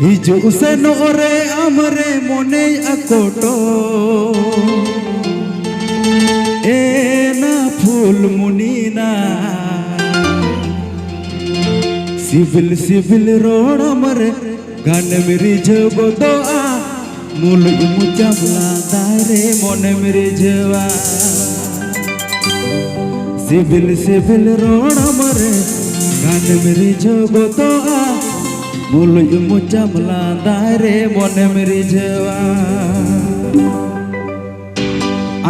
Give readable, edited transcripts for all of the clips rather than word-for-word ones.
हिजुग से नोरे अमरे मोने अकोटो ए ना फूल मुनीना सिविल सिविल रोड अमरे गान मेरी जबो तो आ मूल मुचामला दारे मोने मेरी जवा सिविल सिविल रोड अमरे गान मेरी जबो तो आ मूल मुचामला दारे मोने मेरी जवा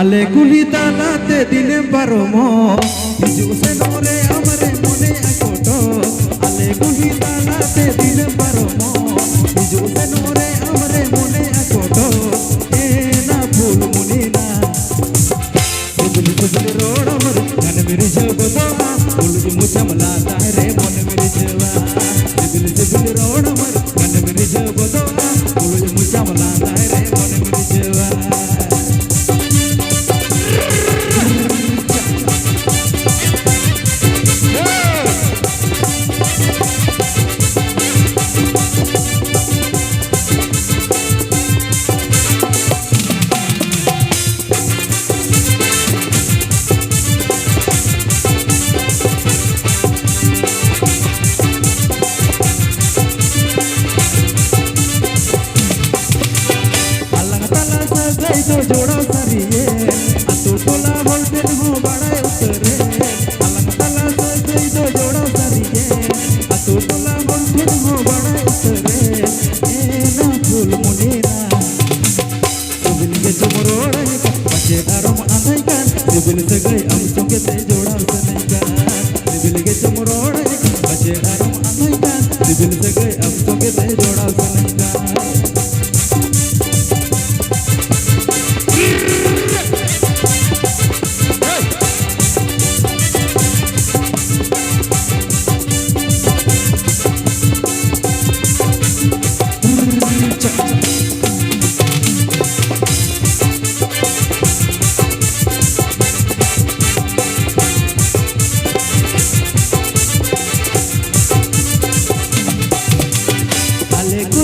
आले कुली तालाते दिन पारोमो हिजुग से नोरे अमरे मोने अकोटो आले कुली तालाते दिन पारोमो हिजुग से नोरे अमरे मोने अकोटो ए ना फूल मुनीना सिविल सिविल रोड अमरे गान मेरी जबो तो मूल मुचामला दारे मोने मेरी जवा सिविल सिविल रोड अमरे गान मेरी जबो तो मूल मुचामला दारे मोने मेरी जवा जोड़ा सरिये अतु टोला होल्टेन हो बड़ा उतरे अलग तला से दो जोड़ा सरिये अतु टोला होल्टेन हो बड़ा उतरे ए ना फूल मुनीना सिविल के चमरोड़ा बचे आरम आंधाई कान सिविल से गई हम चौके ते जोड़ा सनई कान सिविल के चमरोड़ा बचे आरम आंधाई कान सिविल से गई हम चौके ते जोड़ा सनई कान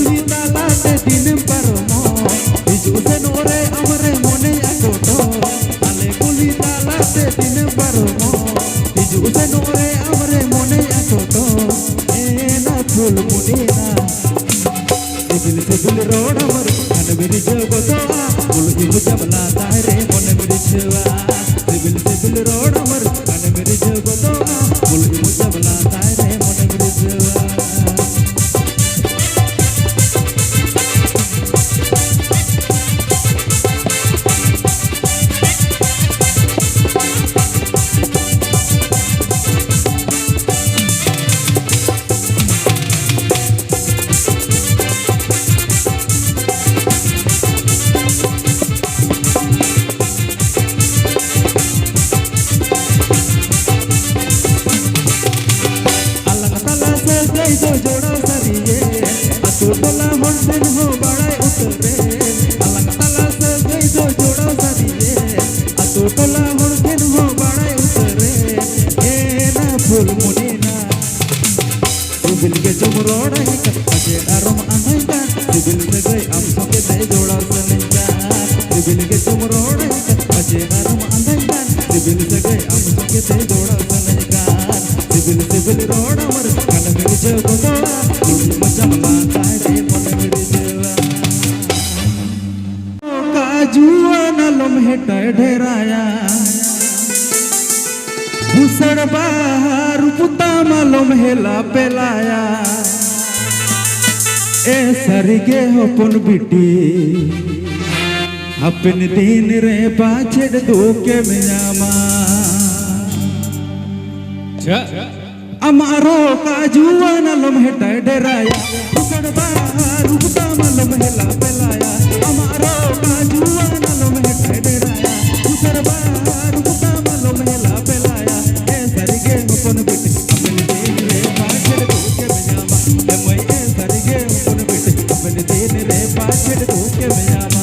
दिन परमो हिजुग से नोरे अमरे मोने अकोटो आले कुली तालाते दिन परमो हिजुग से नोरे अमरे मोने अकोटो ए ना फूल मुनीना सिविल सिविल रोड अमरे गान मेरी जबो तो मूल मुचामला दारे मोने मेरी जवा सिविल सिविल रोड अमरे गान मेरी जबो तो मूल मुचामला दारे मोने मेरी जवा दो जोड़ा सरिये अतु टोला होल्टेन हो बड़ा उतरे अलग तला से गई दो जोड़ा सरिये अतु टोला होल्टेन हो बड़ा उतरे ए ना फूल मुनीना सिविल के चमरोड़ा बचे आरम आंधाई कान सिविल से गई हम चौके ते जोड़ा सनई कान सिविल के चमरोड़ा बचे आरम आंधाई कान सिविल से गई हम चौके ते जोड़ा सनई कान सिविल सिविल रोड अमर गान मेरी जबो तो मूल मुचामला दारे मोने मेरी जवा काजुआ न लम्हे ढेराया भूसड़ बाहर पुता मालूम हेला पेलाया ए सरगे होपन बिटी अपन दिन रे पाछड़ दो के मियामा अमारो काजुआ न लम्हे डेराया भूसड़ बाहर पुता मालूम हेला पेलाया अमारो काजुआ न लम्हे डेराया भूसड़ बाहर पुता मालूम हेला पेलाया ए सरगे होपन बिटी अपन दिन रे पाछड़ दो के मियामा ए मैं ए सरगे होपन बिटी अपन दिन रे पाछड़ दो के मियामा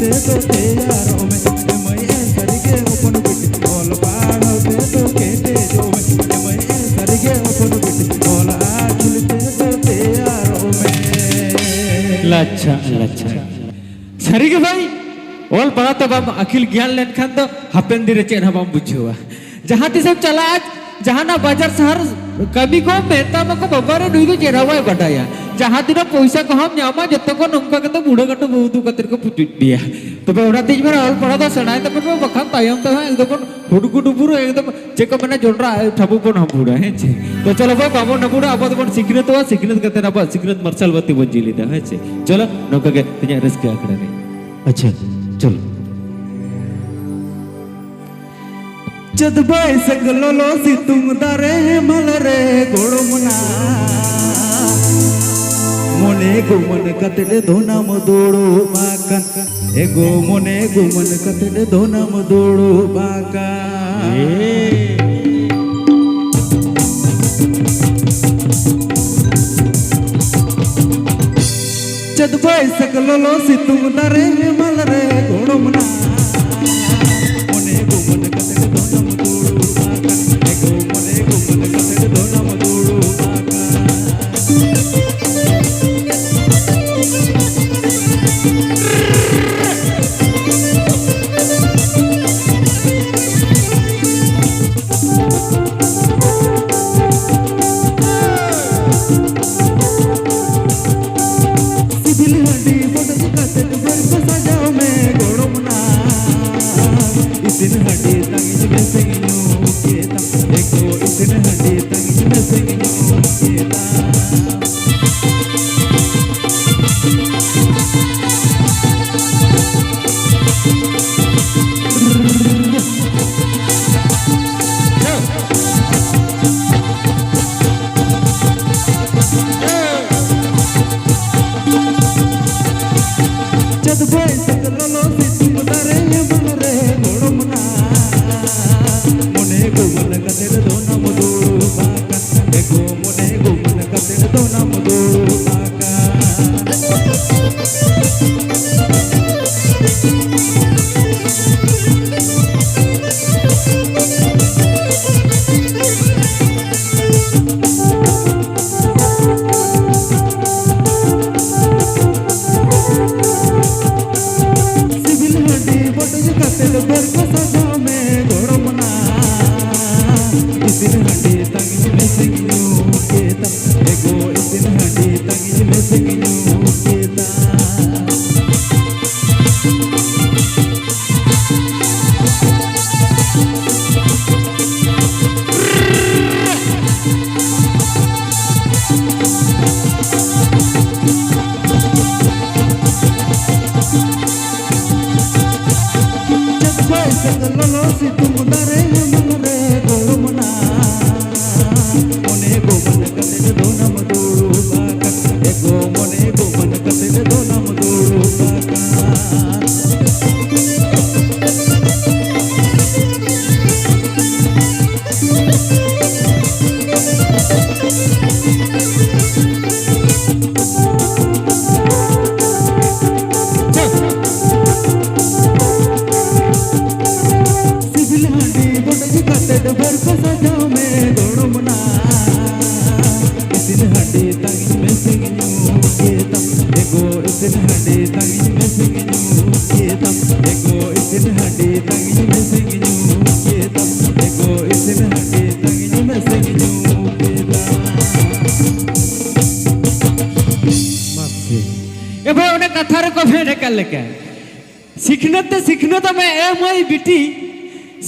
झुलते तो तैयारों में मैं सरगे अपन बिटी बोल पाड़ो ते तो केटे जो मैं सरगे अपन बिटी बोल झुलते तो तैयारों में लच्छा लच्छा सरिगे भाई ओल पढ़ा तो बाम अखिल ज्ञान लेन खान तो हापेन दिरे चेन बाम बुझेवा जहाँ तिसब चला आज जहाँ ना बाजार शहर कभी को मेहता मको बबारे नुई को चेहरा बटाया जहाँ दिन पैसा को हम नामा जत्तो को नंका के तो बूढ़ा कटो बहुत कतर को पुचुट दिया तो बे उड़ा तीज में ऑल पढ़ा तो सनाए तो बे बखान तायम तो है एकदम हुडकु डुबुरु एकदम चेक मने जोंडरा ठबु बन हम बूढ़ा है छे तो चलो भाई बाबू न बूढ़ा अब तो सिकरत हुआ सिकरत करते ना बा सिकरत मरसल बत्ती बन जिली था है छे चलो नंका के तिया रिस्क आकड़ा रे अच्छा चलो जद बाय सगलो सितुंग दारे मलरे गोड़मुना मोने गुमन कतले धोना मदोड़ो बाका एगो मोने गुमन कतले धोना मदोड़ो बाका जद बाय सगलो सितुंग दारे मलरे गोड़मुना मोने गुमन कतले धोना मदोड़ो बाका एगो मोने गुमन कतले धोना मदोड़ो बाका सिखनत में एम आई बिटी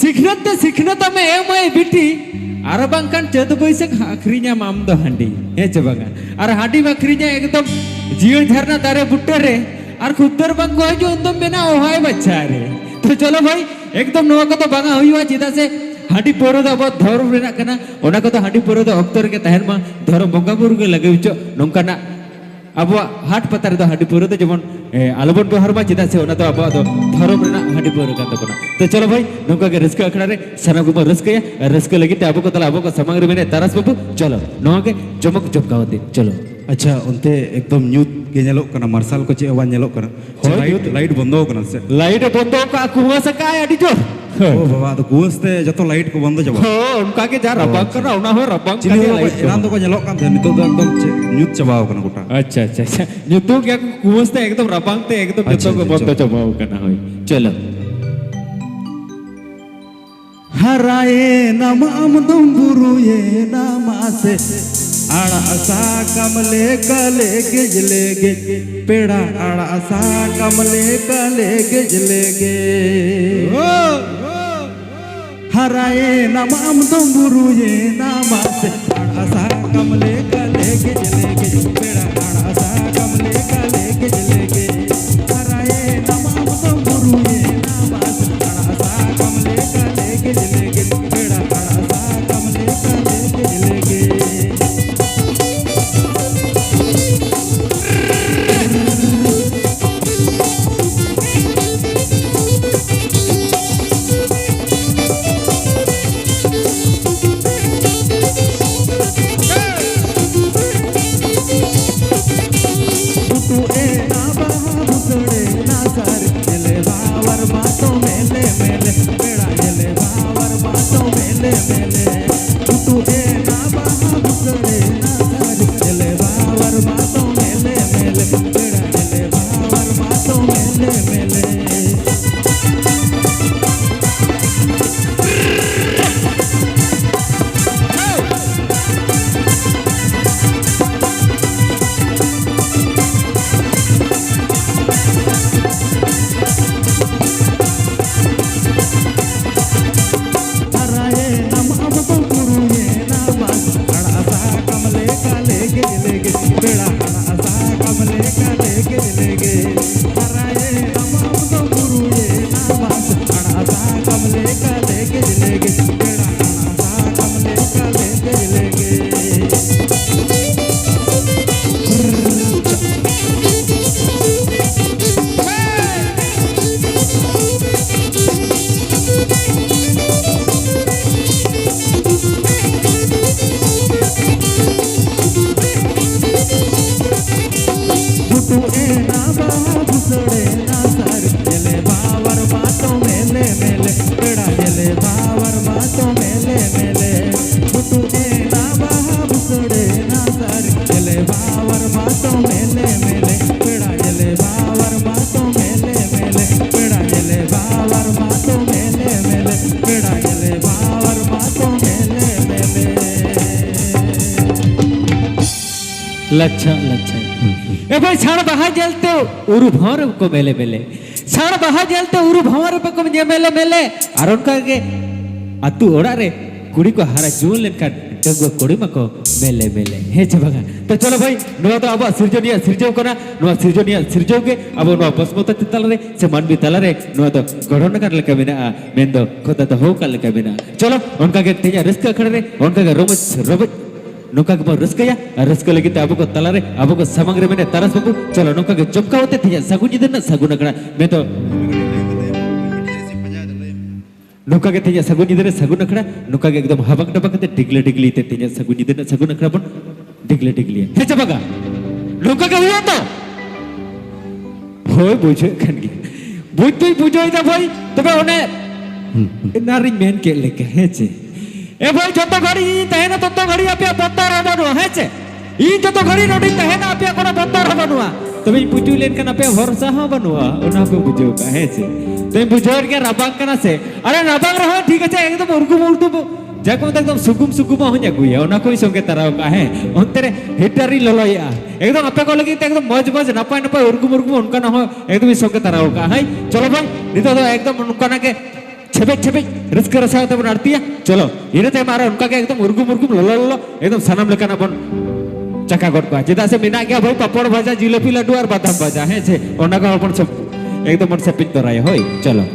सिखनत में एम आई बिटी आर बांकान चद बैसाख आखरीना माम दो हांडी हे चे बागा आर हांडी आखरीना एकदम जीवन धरना दारे बुट्टे रे आर खुदर बांग को जो एकदम बेना ओहाय बच्चा रे तो चलो भाई एकदम नवा को तो बागा हुईवा चिदा से हांडी पोरो दा बहुत धर्म रेना कना ओना को तो हांडी पोरो दा अक्तर के तहन मा धर्म बंगा बुरु के लगे विचो नोंकाना अब हाट पतार दो हांडी पोरो तो जेमन आलोबन व्यवहार मा चिदा से ओना तो अब धर्म रेना हांडी पोरो का तो तो चलो भाई नोंका के रस्का अखड़ा रे सना गुमा रस्का लगी ते अब को तला अब को समंग रे मेने तारस बाबू चलो नोंका के जमक जमकावते चलो अच्छा उनते एकदम न्यूट के नेलोक कना मार्शल को चे वा नेलोक कना लाइट बंद हो कना से लाइट बंद का कुआं से का अड़ी जोर ओ बाबा तो कुआस ते जतो लाइट को बंद जबा हो उनका के जा रबांग करा उना हो रबांग का लाइट एनान तो को नेलोक कान थे नितो तो एकदम न्यूट चबाव कना गोटा अच्छा अच्छा अच्छा न्यूतो क्या कुआं से एकदम रबांग ते एकदम जतो को बंद चबाव कना होई चलो हराए नमाम तुम गुरु ये नामा से आड़ा सा कमले कले गिजले गे पेड़ा आड़ा सा कमले कले गिजले गे हराए नमाम तुम गुरु ये नामा से आड़ा सा कमले कले गिजले गे पेड़ा आड़ा सा कमले कले गिजले गे हराए नमाम तुम गुरु ये नामा से आड़ा सा कमले कले गिजले गे पेड़ा आड़ा सा कमले कले गिजले गे लच्छा लच्छा ए भाई छाड़ बहा जलते उरु भौर को मेले मेले छाड़ बहा जलते उरु भौर पे को मेले मेले और उनका के अतु ओड़ा रे कुड़ी को हारा जून लेन का डगवा कुड़ी मको मेले मेले हे छबगा तो चलो भाई नो तो अब सिरजोनिया सिरजो कना नो सिरजोनिया सिरजो के अब नो बसमोता चितल रे से मन भी तला रे नो तो गढ़न कर लेके बिना मेंदो खोता तो हो कर लेके बिना चलो उनका के तेजा रिस्क खड़े रे उनका के रोमच नौका के रस्कया रस्क लगी अब को तलारे अब को समग्र में तरस बाबू चलो नौका के चमका होते थे सगुन दिन सगुन अकड़ा मैं तो नौका के थे सगुन दिन सगुन अकड़ा नौका के एकदम हबक डबक ते डिगले डिगली ते थे सगुन दिन सगुन अकड़ा बन डिगले डिगली हे चबगा नौका के हुआ तो होय बुझे खनगी बुझ तो बुझो इदा भाई तबे ओने नारी मेन के लेके हे छे ए भाई जतो घड़ी तहेना ततो घड़ी आपे बत्तर हबनु हेचे इ जतो घड़ी नोडी तहेना आपे कोना बत्तर हबनु तबे पुजु लेन कना पे भरोसा ह बनुआ ओना पे बुझो का हेचे ते बुझोर के रबांग कना से अरे रबांग रहो ठीक है एकदम उर्गुम उर्दुम जाको एकदम सुगुम सुगुम हो जागुया ओना कोई संगे तराव का है ओनतेरे हिटरी ललोया एकदम आपे को लगी एकदम मौज मौज नपाय नपाय उर्गुम उर्गुम उनका ना हो एकदम संगे तराव का है चलो भाई नितो तो एकदम उनका ना के छबे छबे रिस्क रसा तब नड़तिया चलो इनते मारा उनका के एकदम उर्गुम उर्गुम ललो एकदम सनम लेकाना बन चका गोट का जेदा से मिना गया भाई पापड़ भाजा जिलेबी लड्डू और बादाम भाजा है छे ओना का अपन सब एकदम मन से पिट दराय होय चलो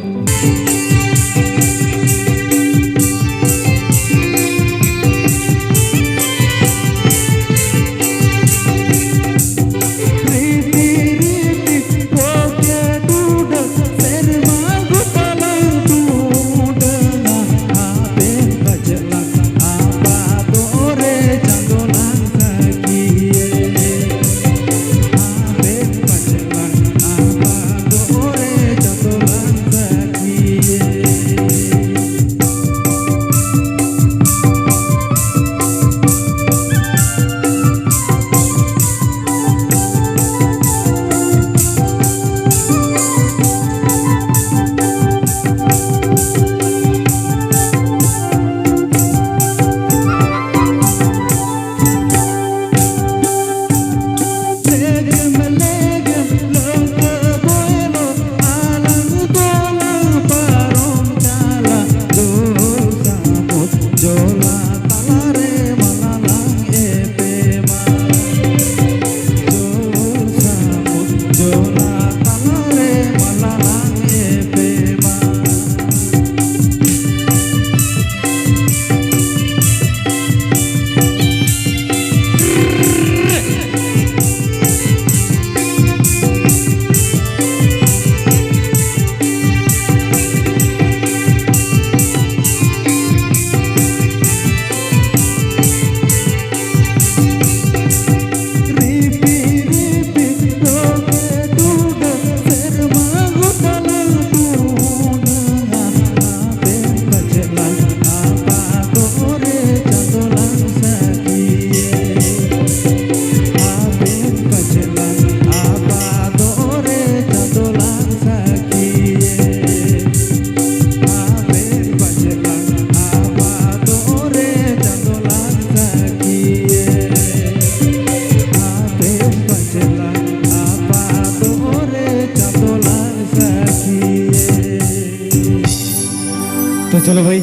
चलो भाई